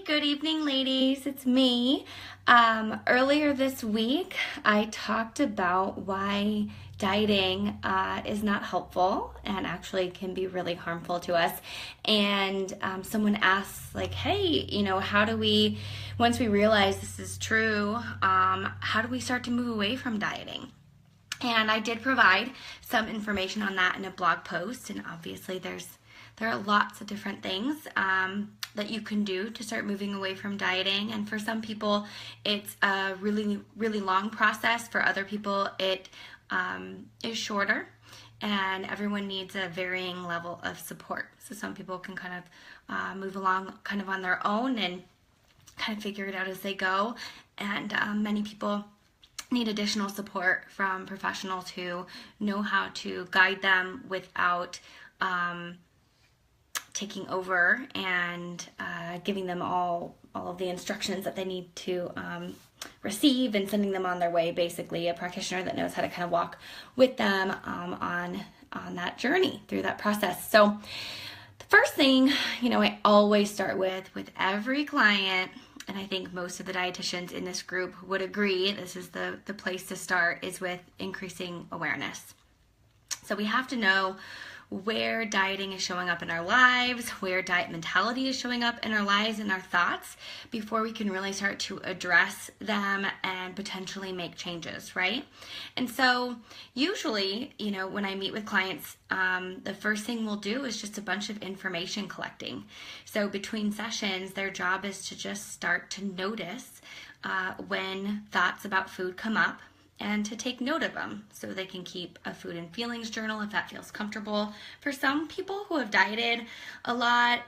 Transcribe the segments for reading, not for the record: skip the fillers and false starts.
good evening, ladies. It's me. Earlier this week, I talked about why dieting is not helpful and actually can be really harmful to us. And someone asked, like, hey, how do we, once we realize this is true, how do we start to move away from dieting? And I did provide some information on that in a blog post, and obviously there are lots of different things that you can do to start moving away from dieting. And for some people, it's a really, really long process. For other people, it is shorter, and everyone needs a varying level of support. So some people can kind of move along kind of on their own and kind of figure it out as they go. And many people need additional support from professionals who know how to guide them without taking over and giving them all of the instructions that they need to receive and sending them on their way. Basically, a practitioner that knows how to kind of walk with them on that journey through that process. So the first thing, I always start with every client, and I think most of the dietitians in this group would agree, this is the place to start, is with increasing awareness. So we have to know where dieting is showing up in our lives, where diet mentality is showing up in our lives and our thoughts, before we can really start to address them and potentially make changes, right? And so usually, when I meet with clients, the first thing we'll do is just a bunch of information collecting. So between sessions, their job is to just start to notice when thoughts about food come up, and to take note of them so they can keep a food and feelings journal if that feels comfortable. For some people who have dieted a lot,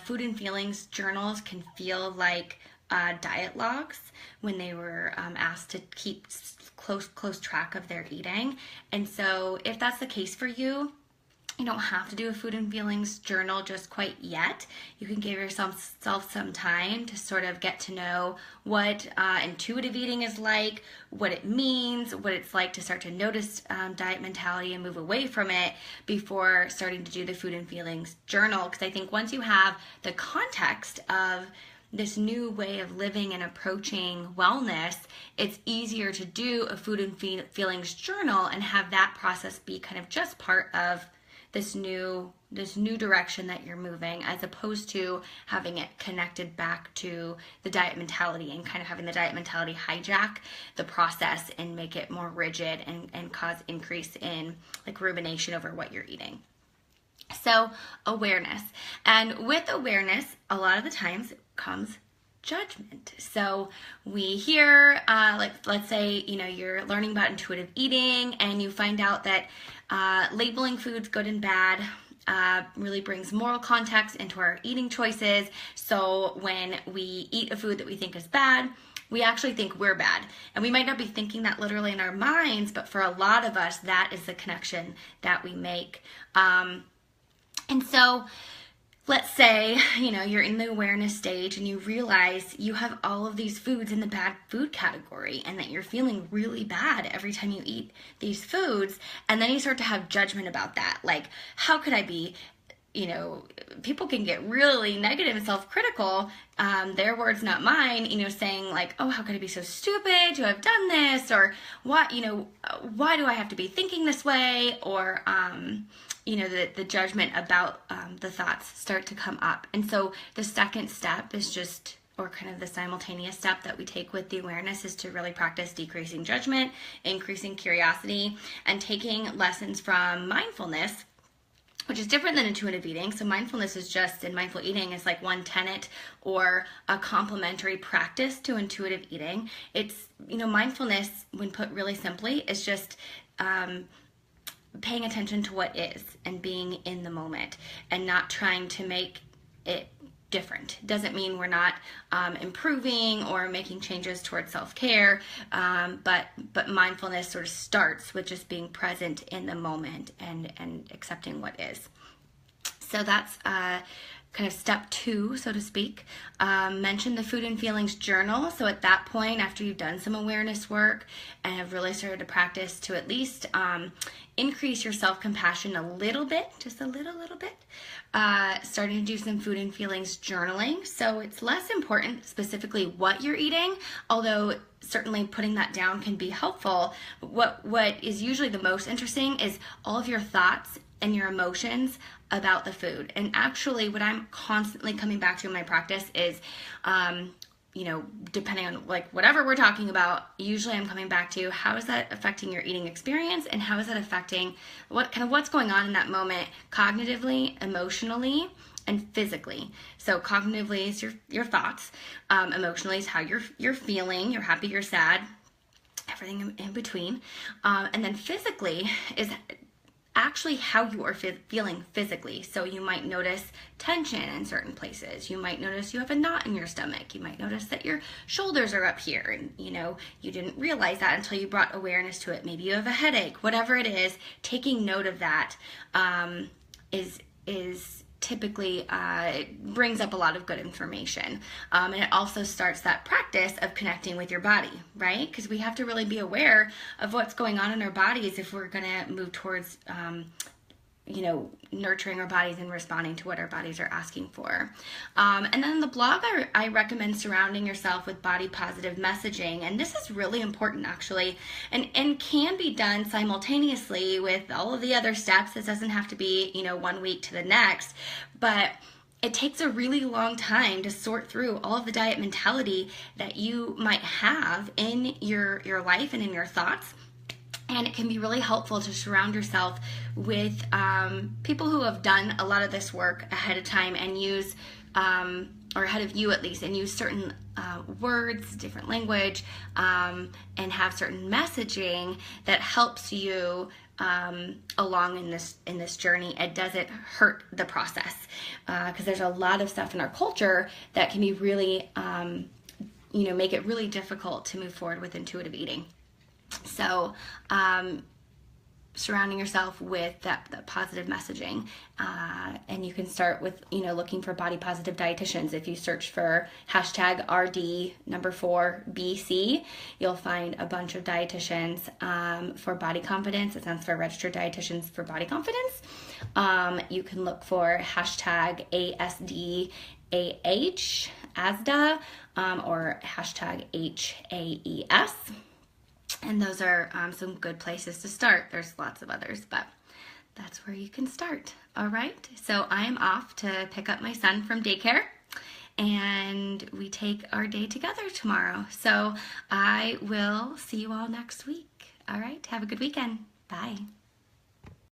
food and feelings journals can feel like diet logs when they were asked to keep close track of their eating. And so if that's the case for you, you don't have to do a food and feelings journal just quite yet. You can give yourself some time to sort of get to know what intuitive eating is like, what it means, what it's like to start to notice diet mentality and move away from it before starting to do the food and feelings journal. Because I think once you have the context of this new way of living and approaching wellness, it's easier to do a food and feelings journal and have that process be kind of just part of this new direction that you're moving, as opposed to having it connected back to the diet mentality and kind of having the diet mentality hijack the process and make it more rigid and cause increase in like rumination over what you're eating. So awareness. And with awareness, a lot of the times comes judgment. So we hear, let's say, you're learning about intuitive eating and you find out that labeling foods good and bad really brings moral context into our eating choices. So when we eat a food that we think is bad, we actually think we're bad. And we might not be thinking that literally in our minds, but for a lot of us, that is the connection that we make. And so let's say, you're in the awareness stage and you realize you have all of these foods in the bad food category and that you're feeling really bad every time you eat these foods. And then you start to have judgment about that. Like, how could I be, people can get really negative and self-critical, their words, not mine, saying like, oh, how could I be so stupid to have done this? Or why do I have to be thinking this way? Or, the judgment about the thoughts start to come up. And so the second step is just, or kind of the simultaneous step that we take with the awareness, is to really practice decreasing judgment, increasing curiosity, and taking lessons from mindfulness, which is different than intuitive eating. So mindfulness is just, and mindful eating is like one tenet or a complementary practice to intuitive eating. It's, mindfulness, when put really simply, is just paying attention to what is and being in the moment and not trying to make it different. Doesn't mean we're not improving or making changes towards self-care, but mindfulness sort of starts with just being present in the moment and accepting what is. So that's kind of step 2, so to speak. Mention the food and feelings journal. So at that point, after you've done some awareness work and have really started to practice to at least increase your self-compassion a little bit, just a little bit, starting to do some food and feelings journaling. So it's less important specifically what you're eating, although certainly putting that down can be helpful. What is usually the most interesting is all of your thoughts and your emotions about the food. And actually what I'm constantly coming back to in my practice is, you know, depending on like whatever we're talking about, usually I'm coming back to how is that affecting your eating experience, and how is that affecting what's going on in that moment cognitively, emotionally, and physically. So cognitively is your thoughts, emotionally is how you're feeling, you're happy, you're sad, everything in between, and then physically is actually how you are feeling physically. So you might notice tension in certain places. You might notice you have a knot in your stomach. You might notice that your shoulders are up here, and you know, you didn't realize that until you brought awareness to it. Maybe you have a headache. Whatever it is, taking note of that is typically brings up a lot of good information. And it also starts that practice of connecting with your body, right? Because we have to really be aware of what's going on in our bodies if we're going to move towards, you know, nurturing our bodies and responding to what our bodies are asking for. And then the blog, I recommend surrounding yourself with body positive messaging. And this is really important actually, and can be done simultaneously with all of the other steps. This doesn't have to be, you know, 1 week to the next, but it takes a really long time to sort through all of the diet mentality that you might have in your life and in your thoughts. And it can be really helpful to surround yourself with people who have done a lot of this work ahead of time and use, or ahead of you at least, and use certain words, different language, and have certain messaging that helps you along in this journey. It doesn't hurt the process, because there's a lot of stuff in our culture that can be really, you know, make it really difficult to move forward with intuitive eating. So surrounding yourself with that positive messaging, and you can start with, you know, looking for body positive dietitians. If you search for #RD4BC, you'll find a bunch of dietitians for body confidence. It stands for Registered Dietitians for Body Confidence. You can look for #ASDAH, ASDA, or #HAES. And those are some good places to start. There's lots of others, but that's where you can start. All right, so I'm off to pick up my son from daycare, and we take our day together tomorrow. So I will see you all next week. All right, have a good weekend. Bye.